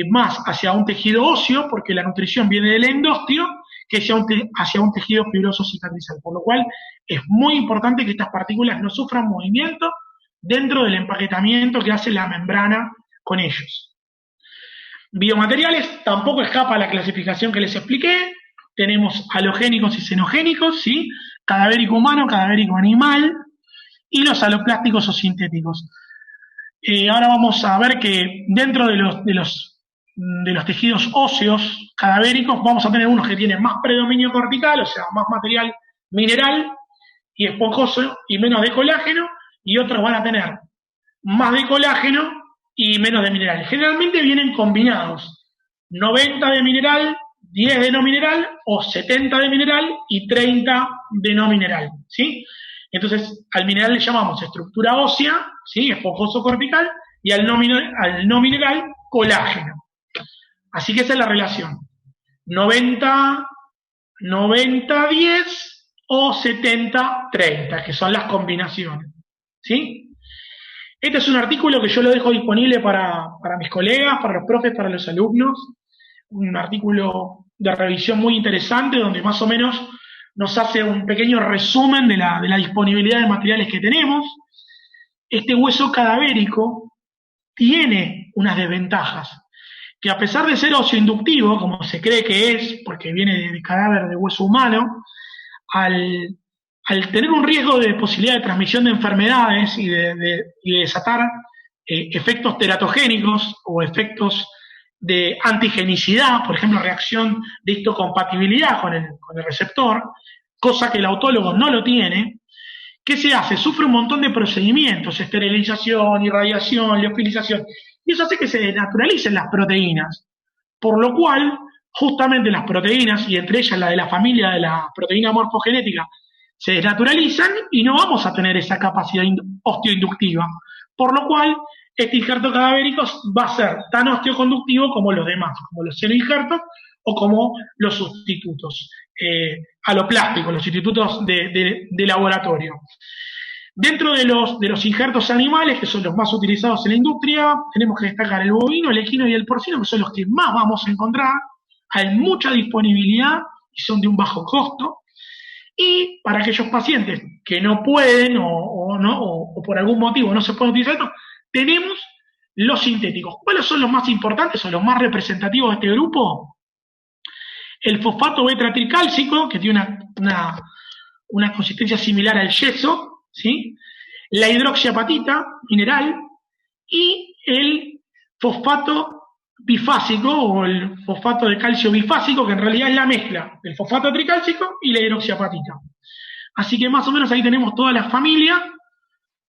S1: más hacia un tejido óseo, porque la nutrición viene del endostio, que hacia un tejido fibroso cicatrizal. Por lo cual es muy importante que estas partículas no sufran movimiento dentro del empaquetamiento que hace la membrana con ellos. Biomateriales, tampoco escapa la clasificación que les expliqué. Tenemos halogénicos y xenogénicos, ¿sí? Cadavérico humano, cadavérico animal, y los aloplásticos o sintéticos. Ahora vamos a ver que dentro de los tejidos óseos cadavéricos vamos a tener unos que tienen más predominio cortical, o sea, más material mineral y esponjoso y menos de colágeno, y otros van a tener más de colágeno y menos de mineral. Generalmente vienen combinados, 90 de mineral, 10 de no mineral, o 70 de mineral y 30 de no mineral, ¿sí? Entonces, al mineral le llamamos estructura ósea, ¿sí? Esponjoso cortical, y al no mineral, colágeno. Así que esa es la relación. 90, 10 o 70, 30, que son las combinaciones, ¿sí? Este es un artículo que yo lo dejo disponible para mis colegas, para los profes, para los alumnos. Un artículo de revisión muy interesante, donde más o menos nos hace un pequeño resumen de la disponibilidad de materiales que tenemos. Este hueso cadavérico tiene unas desventajas, que a pesar de ser oseoinductivo, como se cree que es, porque viene de cadáver de hueso humano, al tener un riesgo de posibilidad de transmisión de enfermedades y de desatar efectos teratogénicos o efectos de antigenicidad, por ejemplo, reacción de histocompatibilidad con el receptor, cosa que el autólogo no lo tiene, ¿qué se hace? Sufre un montón de procedimientos, esterilización, irradiación, liofilización, y eso hace que se desnaturalicen las proteínas, por lo cual, justamente las proteínas, y entre ellas la de la familia de la proteína morfogenética, se desnaturalizan y no vamos a tener esa capacidad osteoinductiva, por lo cual este injerto cadavérico va a ser tan osteoconductivo como los demás, como los senoinjertos o como los sustitutos aloplásticos, los sustitutos de laboratorio. Dentro de los injertos animales, que son los más utilizados en la industria, tenemos que destacar el bovino, el equino y el porcino, que son los que más vamos a encontrar. Hay mucha disponibilidad y son de un bajo costo. Y para aquellos pacientes que no pueden o por algún motivo no se pueden utilizar esto, tenemos los sintéticos. ¿Cuáles son los más importantes o los más representativos de este grupo? El fosfato beta-tricálcico, que tiene una consistencia similar al yeso, ¿sí? La hidroxiapatita mineral y el fosfato bifásico o el fosfato de calcio bifásico, que en realidad es la mezcla del fosfato tricálcico y la hidroxiapatita. Así que más o menos ahí tenemos toda la familia,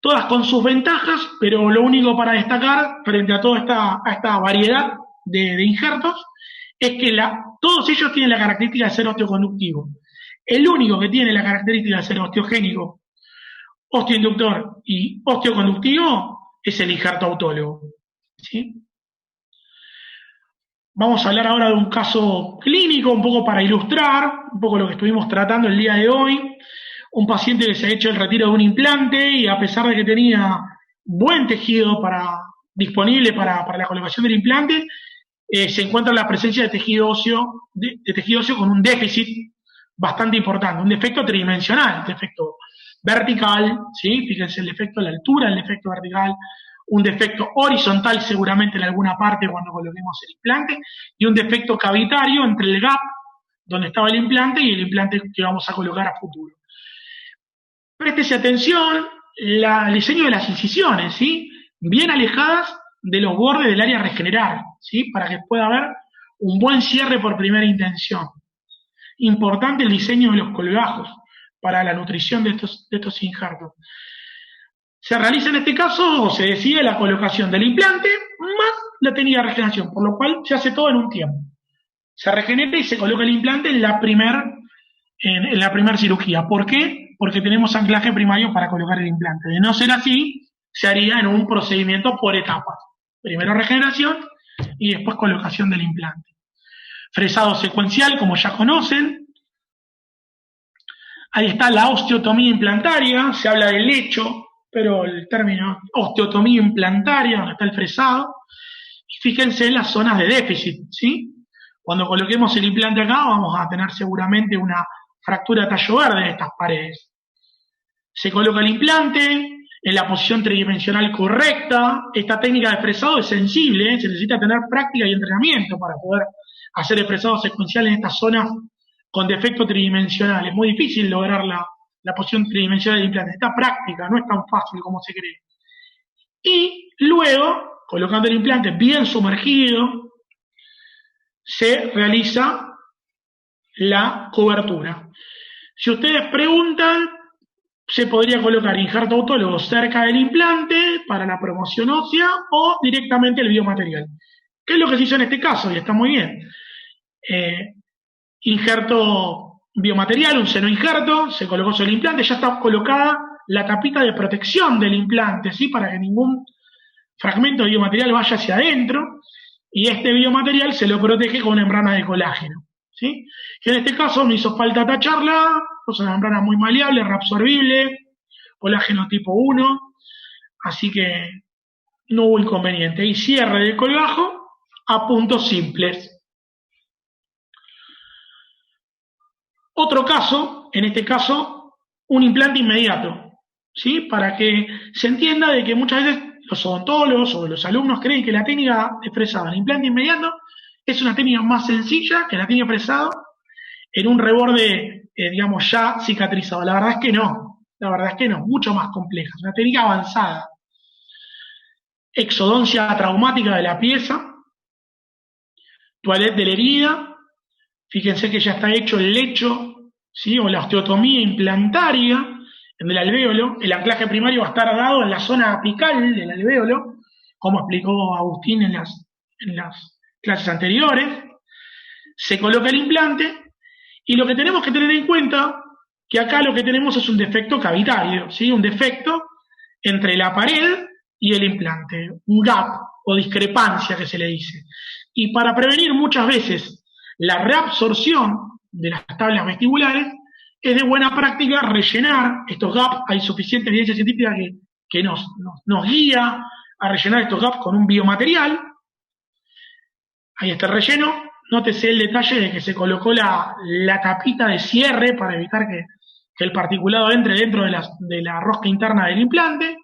S1: todas con sus ventajas, pero lo único para destacar frente a toda esta variedad de injertos es que todos ellos tienen la característica de ser osteoconductivo. El único que tiene la característica de ser osteogénico, osteoinductor y osteoconductivo es el injerto autólogo, ¿sí? Vamos a hablar ahora de un caso clínico, un poco para ilustrar, un poco lo que estuvimos tratando el día de hoy. Un paciente que se ha hecho el retiro de un implante y a pesar de que tenía buen tejido disponible para la colocación del implante, se encuentra la presencia de tejido óseo con un déficit bastante importante, un defecto tridimensional, defecto vertical, ¿sí? Fíjense el defecto a la altura del defecto vertical, un defecto horizontal seguramente en alguna parte cuando coloquemos el implante, y un defecto cavitario entre el gap donde estaba el implante y el implante que vamos a colocar a futuro. Préstese atención, el diseño de las incisiones, ¿sí? Bien alejadas de los bordes del área a regenerar, ¿sí? Para que pueda haber un buen cierre por primera intención. Importante el diseño de los colgajos para la nutrición de estos injertos. Se realiza en este caso, o se decide la colocación del implante más la técnica de regeneración, por lo cual se hace todo en un tiempo. Se regenera y se coloca el implante en la primera cirugía. ¿Por qué? Porque tenemos anclaje primario para colocar el implante. De no ser así, se haría en un procedimiento por etapas. Primero regeneración y después colocación del implante. Fresado secuencial, como ya conocen. Ahí está la osteotomía implantaria, se habla del lecho, pero el término osteotomía implantaria, donde está el fresado. Y fíjense en las zonas de déficit, ¿sí? Cuando coloquemos el implante acá, vamos a tener seguramente una fractura de tallo verde de estas paredes. Se coloca el implante en la posición tridimensional correcta. Esta técnica de fresado es sensible, se necesita tener práctica y entrenamiento para poder hacer el fresado secuencial en estas zonas con defecto tridimensional. Es muy difícil lograr la posición tridimensional del implante. Esta práctica no es tan fácil como se cree. Y luego, colocando el implante bien sumergido, se realiza la cobertura. Si ustedes preguntan, se podría colocar injerto autólogo cerca del implante para la promoción ósea o directamente el biomaterial. ¿Qué es lo que se hizo en este caso? Y está muy bien. Injerto biomaterial, un senoinjerto, se colocó sobre el implante, ya está colocada la tapita de protección del implante, ¿sí? Para que ningún fragmento de biomaterial vaya hacia adentro, y este biomaterial se lo protege con membrana de colágeno, ¿sí? Que en este caso no hizo falta tacharla, es una membrana muy maleable, reabsorbible, colágeno tipo 1, así que no hubo inconveniente. Y cierre del colgajo a puntos simples. Otro caso, en este caso, un implante inmediato, ¿sí? Para que se entienda de que muchas veces los odontólogos o los alumnos creen que la técnica de fresado, el implante inmediato, es una técnica más sencilla que la técnica de fresado en un reborde, digamos, ya cicatrizado. La verdad es que no, mucho más compleja, es una técnica avanzada. Exodoncia traumática de la pieza, toilette de la herida, fíjense que ya está hecho el lecho, ¿sí? O la osteotomía implantaria en el alvéolo. El anclaje primario va a estar dado en la zona apical del alvéolo, como explicó Agustín en las clases anteriores. Se coloca el implante y lo que tenemos que tener en cuenta que acá lo que tenemos es un defecto cavitario, ¿sí? Un defecto entre la pared y el implante, un gap o discrepancia que se le dice. Y para prevenir muchas veces la reabsorción de las tablas vestibulares, es de buena práctica rellenar estos gaps. Hay suficiente evidencia científica que nos guía a rellenar estos gaps con un biomaterial. Ahí está el relleno. Nótese el detalle de que se colocó la tapita de cierre para evitar que el particulado entre dentro de la rosca interna del implante,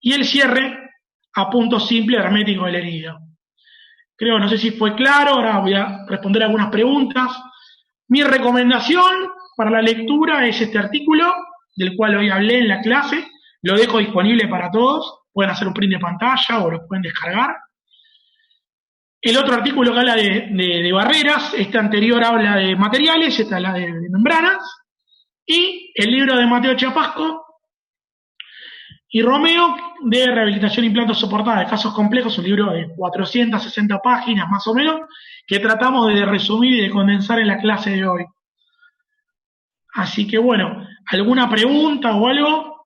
S1: y el cierre a punto simple hermético de la herida. Creo, no sé si fue claro, ahora voy a responder algunas preguntas. Mi recomendación para la lectura es este artículo, del cual hoy hablé en la clase, lo dejo disponible para todos, pueden hacer un print de pantalla o lo pueden descargar. El otro artículo que habla de barreras, este anterior habla de materiales, esta habla de membranas, y el libro de Mateo Chapasco y Romeo de rehabilitación de implantes soportada de casos complejos, un libro de 460 páginas más o menos, que tratamos de resumir y de condensar en la clase de hoy. Así que bueno, ¿alguna pregunta o algo?